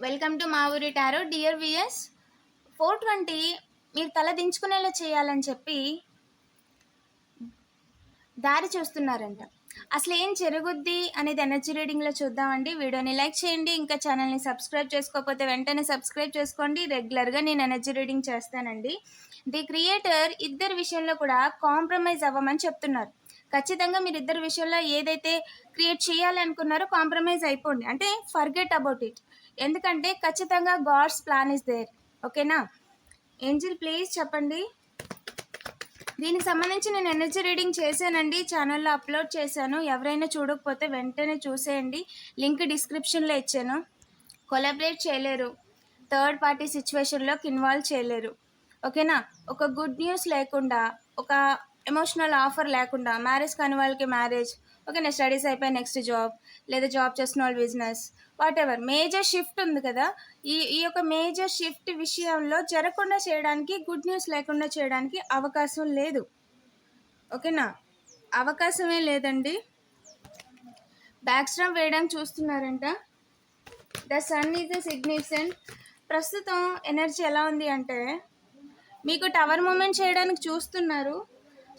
Welcome to మా ఊరి tarot. Dear weirs, 420 మీరు తల దించుకునేలా చేయాలని చెప్పి దారి చూస్తున్నారంట. అసలు ఏం జరుగుద్ది అనేది ఎనర్జీ రీడింగ్లో చూద్దామండి. వీడియోని లైక్ చేయండి, ఇంకా ఛానల్ని సబ్స్క్రైబ్ చేసుకోకపోతే వెంటనే సబ్స్క్రైబ్ చేసుకోండి. రెగ్యులర్గా నేను ఎనర్జీ రీడింగ్ చేస్తానండి. ది క్రియేటర్ ఇద్దరి విషయంలో కూడా కాంప్రమైజ్ అవ్వమని చెప్తున్నారు. ఖచ్చితంగా మీరు ఇద్దరి విషయంలో ఏదైతే క్రియేట్ చేయాలనుకున్నారో కాంప్రమైజ్ అయిపోండి, అంటే ఫర్గెట్ అబౌట్ ఇట్. ఎందుకంటే ఖచ్చితంగా గాడ్స్ ప్లాన్ ఇస్ దేర్. ఓకేనా? ఏంజిల్ ప్లీజ్ చెప్పండి. దీనికి సంబంధించి నేను ఎనర్జీ రీడింగ్ చేశానండి, ఛానల్లో అప్లోడ్ చేశాను. ఎవరైనా చూడకపోతే వెంటనే చూసేయండి, లింక్ డిస్క్రిప్షన్లో ఇచ్చాను. కొలాబరేట్ చేయలేరు, థర్డ్ పార్టీ సిచ్యువేషన్లోకి ఇన్వాల్వ్ చేయలేరు. ఓకేనా? ఒక గుడ్ న్యూస్ లేకుండా, ఒక ఎమోషనల్ ఆఫర్ లేకుండా, మ్యారేజ్ కాని వాళ్ళకి మ్యారేజ్, ఓకేనా, స్టడీస్ అయిపోయి నెక్స్ట్ జాబ్, లేదా జాబ్ చేసిన వాళ్ళు business, what ever major shift ఉంది కదా, ఈ యొక్క మేజర్ షిఫ్ట్ విషయంలో జరగకుండా చేయడానికి, గుడ్ న్యూస్ లేకుండా చేయడానికి అవకాశం లేదు. ఓకేనా? అవకాశమే లేదండి. బ్యాక్ స్ట్రాప్ వేయడానికి చూస్తున్నారంట. The sun is the significant. ప్రస్తుతం ఎనర్జీ ఎలా ఉంది అంటే, మీకు టవర్ మూమెంట్ చేయడానికి చూస్తున్నారు,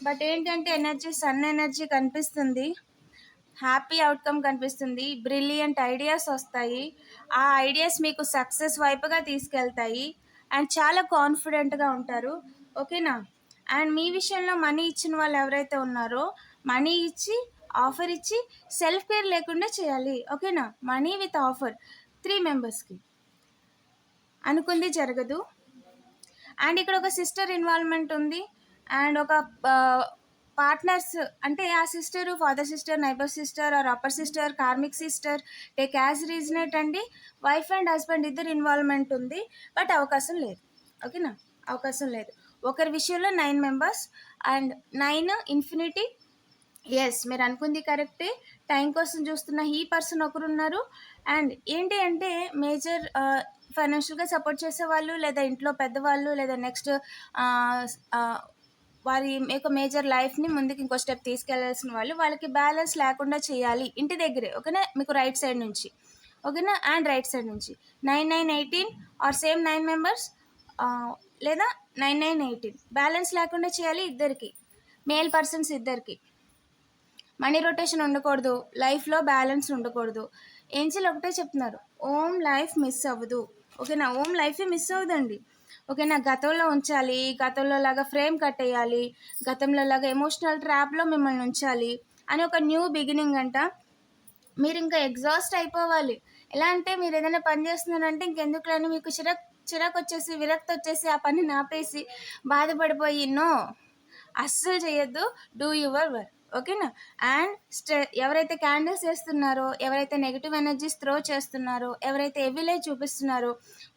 బట్ ఏంటంటే ఎనర్జీ సన్ ఎనర్జీ కనిపిస్తుంది, హ్యాపీ అవుట్కమ్ కనిపిస్తుంది, బ్రిలియంట్ ఐడియాస్ వస్తాయి. ఆ ఐడియాస్ మీకు సక్సెస్ వైపుగా తీసుకెళ్తాయి అండ్ చాలా కాన్ఫిడెంట్గా ఉంటారు. ఓకేనా? అండ్ మీ విషయంలో మనీ ఇచ్చిన వాళ్ళు ఎవరైతే ఉన్నారో, మనీ ఇచ్చి ఆఫర్ ఇచ్చి సెల్ఫ్ కేర్ లేకుండా చేయాలి. ఓకేనా? మనీ విత్ ఆఫర్ 3 మెంబర్స్కి అనుకుంది జరగదు. అండ్ ఇక్కడ ఒక సిస్టర్ ఇన్వాల్వ్మెంట్ ఉంది, అండ్ ఒక పార్ట్నర్స్ అంటే ఆ sister, father sister, neighbour sister or upper sister, karmic sister, take as resonate అండి. వైఫ్ అండ్ హస్బెండ్ ఇద్దరు ఇన్వాల్వ్మెంట్ ఉంది, బట్ అవకాశం లేదు. ఓకేనా? అవకాశం లేదు. ఒకరి విషయంలో 9 మెంబర్స్ అండ్ 9 ఇన్ఫినిటీ. ఎస్, మీరు అనుకుంది కరెక్టే. టైం కోసం చూస్తున్న ఈ పర్సన్ ఒకరున్నారు. అండ్ ఏంటి అంటే మేజర్ ఫైనాన్షియల్గా సపోర్ట్ చేసేవాళ్ళు, లేదా ఇంట్లో పెద్దవాళ్ళు, లేదా నెక్స్ట్ వారి యొక్క మేజర్ లైఫ్ని ముందుకు ఇంకో స్టెప్ తీసుకెళ్లాల్సిన వాళ్ళు, వాళ్ళకి బ్యాలెన్స్ లేకుండా చేయాలి ఇంటి దగ్గరే. ఓకేనా? మీకు రైట్ సైడ్ నుంచి, ఓకేనా, అండ్ రైట్ సైడ్ నుంచి 9, 9, 18 ఆర్ సేమ్ 9 మెంబర్స్, లేదా 9, 9, 18 బ్యాలెన్స్ లేకుండా చేయాలి ఇద్దరికి, మేల్ పర్సన్స్ ఇద్దరికి. మనీ రొటేషన్ ఉండకూడదు, లైఫ్లో బ్యాలెన్స్ ఉండకూడదు. ఏంజిల్ ఒకటే చెప్తున్నారు, ఓం లైఫ్ మిస్ అవ్వదు. ఓకేనా? ఓం లైఫే మిస్ అవ్వదండి. ఓకేనా? గతంలో ఉంచాలి, గతంలో లాగా ఫ్రేమ్ కట్టేయాలి, గతంలో లాగా ఎమోషనల్ ట్రాప్లో మిమ్మల్ని ఉంచాలి అని ఒక న్యూ బిగినింగ్ అంట. మీరు ఇంకా ఎగ్జాస్ట్ అయిపోవాలి. ఎలా అంటే, మీరు ఏదైనా పని చేస్తున్నారంటే ఇంకెందుకులని మీకు చిరాకు వచ్చేసి, విరక్తి వచ్చేసి ఆ పనిని ఆపేసి బాధపడిపోయి, నో, అస్సలు చేయొద్దు. Do your work. ఓకేనా? అండ్ ఎవరైతే క్యాండిల్స్ వేస్తున్నారో, ఎవరైతే నెగిటివ్ ఎనర్జీస్ త్రో చేస్తున్నారో, ఎవరైతే ఎవిలేజ్ చూపిస్తున్నారో,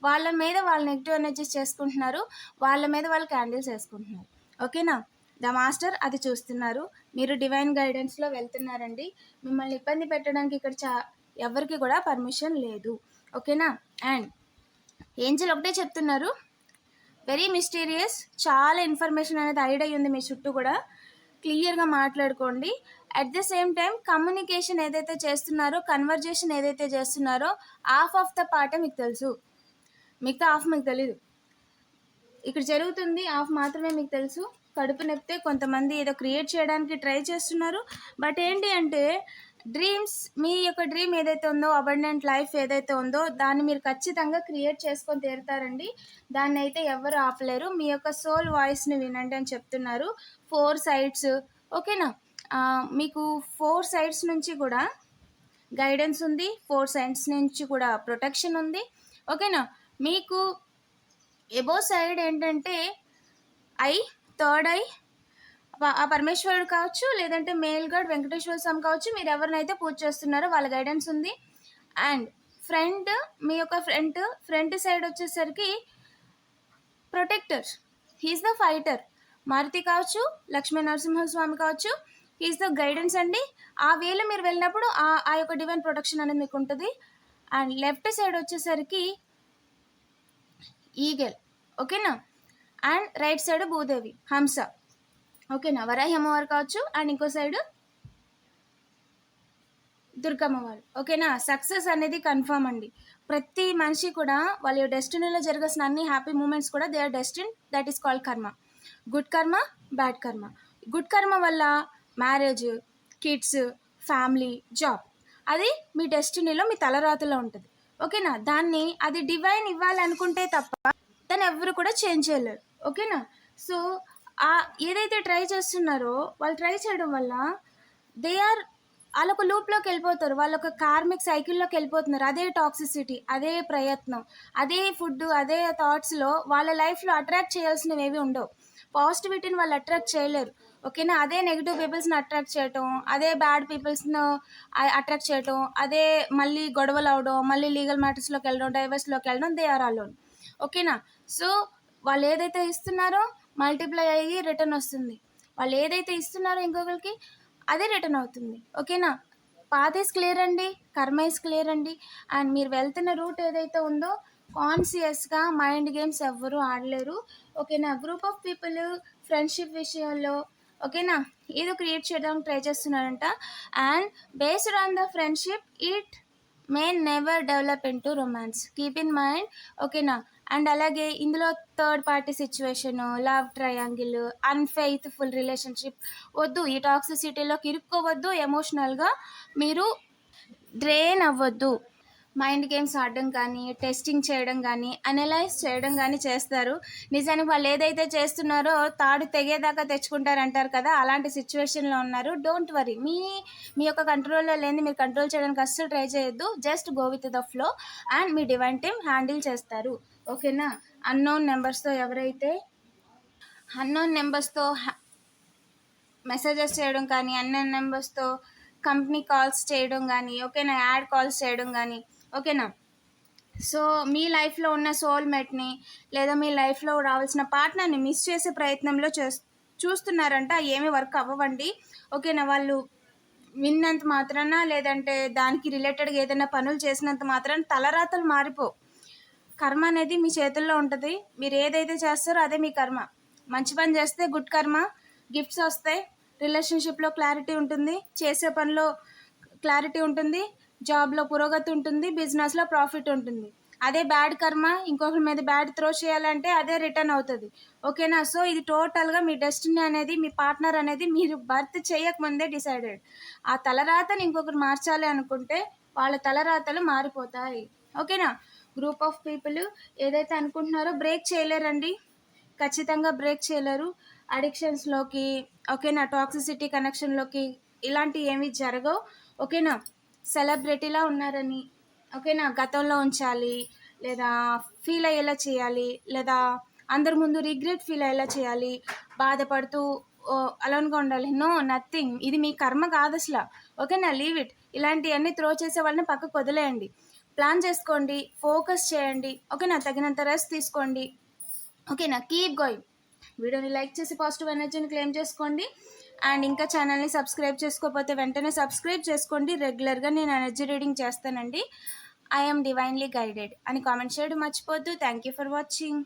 వాళ్ళ మీద వాళ్ళు నెగిటివ్ ఎనర్జీస్ చేసుకుంటున్నారు, వాళ్ళ మీద వాళ్ళు క్యాండిల్స్ వేసుకుంటున్నారు. ఓకేనా? ద మాస్టర్ అది చూస్తున్నారు. మీరు డివైన్ గైడెన్స్లో వెళ్తున్నారండి. మిమ్మల్ని ఇబ్బంది పెట్టడానికి ఇక్కడ ఎవరికి కూడా పర్మిషన్ లేదు. ఓకేనా? అండ్ ఏంజల్ ఒకటే చెప్తున్నారు, వెరీ మిస్టీరియస్, చాలా ఇన్ఫర్మేషన్ అనేది హైడ్ అయ్యి ఉంది మీ చుట్టూ కూడా, క్లియర్గా మాట్లాడుకోండి. At the same time communication ఏదైతే చేస్తున్నారో, కన్వర్జేషన్ ఏదైతే చేస్తున్నారో, హాఫ్ ఆఫ్ ద పార్టే మీకు తెలుసు, మిగతా హాఫ్ మీకు తెలీదు. ఇక్కడ జరుగుతుంది హాఫ్ మాత్రమే మీకు తెలుసు. కడుపు నొప్పితే కొంతమంది ఏదో క్రియేట్ చేయడానికి ట్రై చేస్తున్నారు, బట్ ఏంటి అంటే డ్రీమ్స్, మీ యొక్క డ్రీమ్ ఏదైతే ఉందో, అబండెంట్ లైఫ్ ఏదైతే ఉందో, దాన్ని మీరు ఖచ్చితంగా క్రియేట్ చేసుకొని తీరుతారండి. దాన్ని అయితే ఎవరు ఆపలేరు. మీ యొక్క సోల్ వాయిస్ని వినండి అని చెప్తున్నారు. 4 సైడ్స్. ఓకేనా? మీకు 4 సైడ్స్ నుంచి కూడా గైడెన్స్ ఉంది, 4 సైడ్స్ నుంచి కూడా ప్రొటెక్షన్ ఉంది. ఓకేనా? మీకు ఎబో సైడ్ ఏంటంటే థర్డ్ ఐ, ఆ పరమేశ్వరుడు కావచ్చు, లేదంటే మేల్ గాడ్ వెంకటేశ్వర స్వామి కావచ్చు, మీరు ఎవరినైతే పూజ చేస్తున్నారో వాళ్ళ గైడెన్స్ ఉంది. అండ్ ఫ్రంట్, మీ యొక్క ఫ్రంట్ సైడ్ వచ్చేసరికి protector, he is the fighter. Maruti కావచ్చు, లక్ష్మీ నరసింహస్వామి కావచ్చు, హీఈస్ ద గైడెన్స్ అండి. ఆ వేలో మీరు వెళ్ళినప్పుడు ఆ యొక్క డివైన్ ప్రొటెక్షన్ అనేది మీకు ఉంటుంది. అండ్ లెఫ్ట్ సైడ్ వచ్చేసరికి ఈగల్. ఓకేనా? అండ్ రైట్ సైడ్ భూదేవి, హంస. ఓకేనా? వరాహి అమ్మవారు కావచ్చు, అండ్ ఇంకో సైడ్ దుర్గమ్మ వారు. ఓకేనా? సక్సెస్ అనేది కన్ఫర్మ్ అండి. ప్రతి మనిషి కూడా వాళ్ళ డెస్టినీలో జరగాల్సిన అన్ని హ్యాపీ మూమెంట్స్ కూడా they are destined, that is called karma. Good karma, bad karma. Good karma వల్ల మ్యారేజ్, కిడ్స్, ఫ్యామిలీ, జాబ్, అది మీ డెస్టినీలో మీ తలరాతలో ఉంటుంది. ఓకేనా? దాన్ని అది డివైన్ ఇవ్వాలనుకుంటే తప్ప దాన్ని ఎవరు కూడా చేంజ్ చేయలేరు. ఓకేనా? సో ఏదైతే ట్రై చేస్తున్నారో వాళ్ళు ట్రై చేయడం వల్ల దే ఆర్ వాళ్ళొక లూప్లోకి వెళ్ళిపోతారు, వాళ్ళొక కార్మిక్ సైకిల్లోకి వెళ్ళిపోతున్నారు. అదే టాక్సిసిటీ, అదే ప్రయత్నం, అదే ఫుడ్, అదే థాట్స్లో వాళ్ళ లైఫ్లో అట్రాక్ట్ చేయాల్సినవి ఏవి ఉండవు. పాజిటివిటీని వాళ్ళు అట్రాక్ట్ చేయలేరు. ఓకేనా? అదే నెగిటివ్ పీపుల్స్ని అట్రాక్ట్ చేయటం, అదే బ్యాడ్ పీపుల్స్ను అట్రాక్ట్ చేయటం, అదే మళ్ళీ గొడవలు అవడం, మళ్ళీ లీగల్ మ్యాటర్స్లోకి వెళ్ళడం, డైవర్స్లోకి వెళ్ళడం, దే ఆర్ అలోన్. ఓకేనా? సో వాళ్ళు ఏదైతే ఇస్తున్నారో మల్టిప్లై అయ్యి రిటర్న్ వస్తుంది. వాళ్ళు ఏదైతే ఇస్తున్నారో ఇంకొకరికి అదే రిటర్న్ అవుతుంది. ఓకేనా? పాత్ ఈస్ క్లియర్ అండి, కర్మ ఈస్ క్లియర్ అండి. అండ్ మీరు వెళ్తున్న రూట్ ఏదైతే ఉందో కాన్షియస్గా మైండ్ గేమ్స్ ఎవ్వరూ ఆడలేరు. ఓకేనా? గ్రూప్ ఆఫ్ పీపుల్ ఫ్రెండ్షిప్ విషయంలో ఓకేనా ఏదో క్రియేట్ చేయడానికి ట్రై చేస్తున్నారంట. And based on the friendship it may never develop in to romance, keep in mind. ఓకేనా? అండ్ అలాగే ఇందులో third party situation, love triangle, unfaithful relationship వద్దు. ఈ టాక్సిసిటీలోకి ఇరుక్కోవద్దు. ఎమోషనల్గా మీరు డ్రైన్ అవ్వద్దు. మైండ్ గేమ్స్ ఆడడం కానీ, టెస్టింగ్ చేయడం కానీ, అనలైజ్ చేయడం కానీ చేస్తారు. నిజానికి వాళ్ళు ఏదైతే చేస్తున్నారో తాడు తెగేదాకా తెచ్చుకుంటారంటారు కదా, అలాంటి సిచ్యువేషన్లో ఉన్నారు. డోంట్ వరీ, మీ యొక్క కంట్రోల్లో లేని మీరు కంట్రోల్ చేయడానికి అస్సలు ట్రై చేయొద్దు. Just go with the flow and me divine team handle చేస్తారు. ఓకేనా? అన్నోన్ నెంబర్స్తో ఎవరైతే అన్నోన్ నెంబర్స్తో మెసేజెస్ చేయడం కానీ, అన్నోన్ నెంబర్స్తో కంపెనీ కాల్స్ చేయడం కానీ, ఓకేనా, యాడ్ కాల్స్ చేయడం కానీ, ఓకేనా. సో మీ లైఫ్లో ఉన్న సోల్మేట్ని లేదా మీ లైఫ్లో రావాల్సిన పార్ట్నర్ని మిస్ చేసే ప్రయత్నంలో చూస్తున్నారంట. ఏమీ వర్క్ అవ్వండి. ఓకేనా? వాళ్ళు విన్నంత మాత్రాన లేదంటే దానికి రిలేటెడ్గా ఏదైనా పనులు చేసినంత మాత్రాన తలరాతలు మారిపోవు. కర్మ అనేది మీ చేతుల్లో ఉంటుంది. మీరు ఏదైతే చేస్తారో అదే మీ కర్మ. మంచి పని చేస్తే గుడ్ కర్మ, గిఫ్ట్స్ వస్తాయి, రిలేషన్షిప్లో క్లారిటీ ఉంటుంది, చేసే పనిలో క్లారిటీ ఉంటుంది, జాబ్లో పురోగతి ఉంటుంది, బిజినెస్లో ప్రాఫిట్ ఉంటుంది. అదే బ్యాడ్ కర్మ, ఇంకొకరి మీద బ్యాడ్ త్రో చేయాలంటే అదే రిటర్న్ అవుతుంది. ఓకేనా? సో ఇది టోటల్గా మీ డెస్టినీ అనేది, మీ పార్ట్నర్ అనేది మీరు బర్త్ చేయకముందే డిసైడెడ్. ఆ తలరాతని ఇంకొకరు మార్చాలి అనుకుంటే వాళ్ళ తలరాతలు మారిపోతాయి. ఓకేనా? గ్రూప్ ఆఫ్ పీపుల్ ఏదైతే అనుకుంటున్నారో బ్రేక్ చేయలేరండి, ఖచ్చితంగా బ్రేక్ చేయలేరు. అడిక్షన్స్లోకి, ఓకేనా, టాక్సిసిటీ కనెక్షన్లోకి ఇలాంటివి ఏమీ జరగవు. ఓకేనా? సెలబ్రిటీలా ఉన్నారని, ఓకేనా, గతంలో ఉంచాలి, లేదా ఫీల్ అయ్యేలా చేయాలి, లేదా అందరి ముందు రిగ్రెట్ ఫీల్ అయ్యేలా చేయాలి, బాధపడుతూ అలోన్గా ఉండాలి. No, nothing. ఇది మీ కర్మ కాదు అసలు. ఓకేనా? Leave it. ఇలాంటివన్నీ త్రో చేసే వాళ్ళని పక్కకు వదిలేయండి. ప్లాన్ చేసుకోండి, ఫోకస్ చేయండి. ఓకేనా? తగినంత రెస్ట్ తీసుకోండి. ఓకేనా? Keep going. వీడియోని లైక్ చేసి పాజిటివ్ ఎనర్జీని క్లెయిమ్ చేసుకోండి. అండ్ ఇంకా ఛానల్ని సబ్స్క్రైబ్ చేసుకోకపోతే వెంటనే సబ్స్క్రైబ్ చేసుకోండి. రెగ్యులర్గా నేను ఎనర్జీ రీడింగ్ చేస్తానండి. ఐఎమ్ డివైన్లీ గైడెడ్ అని కామెంట్ చేయడం మర్చిపోద్దు. Thank you for watching.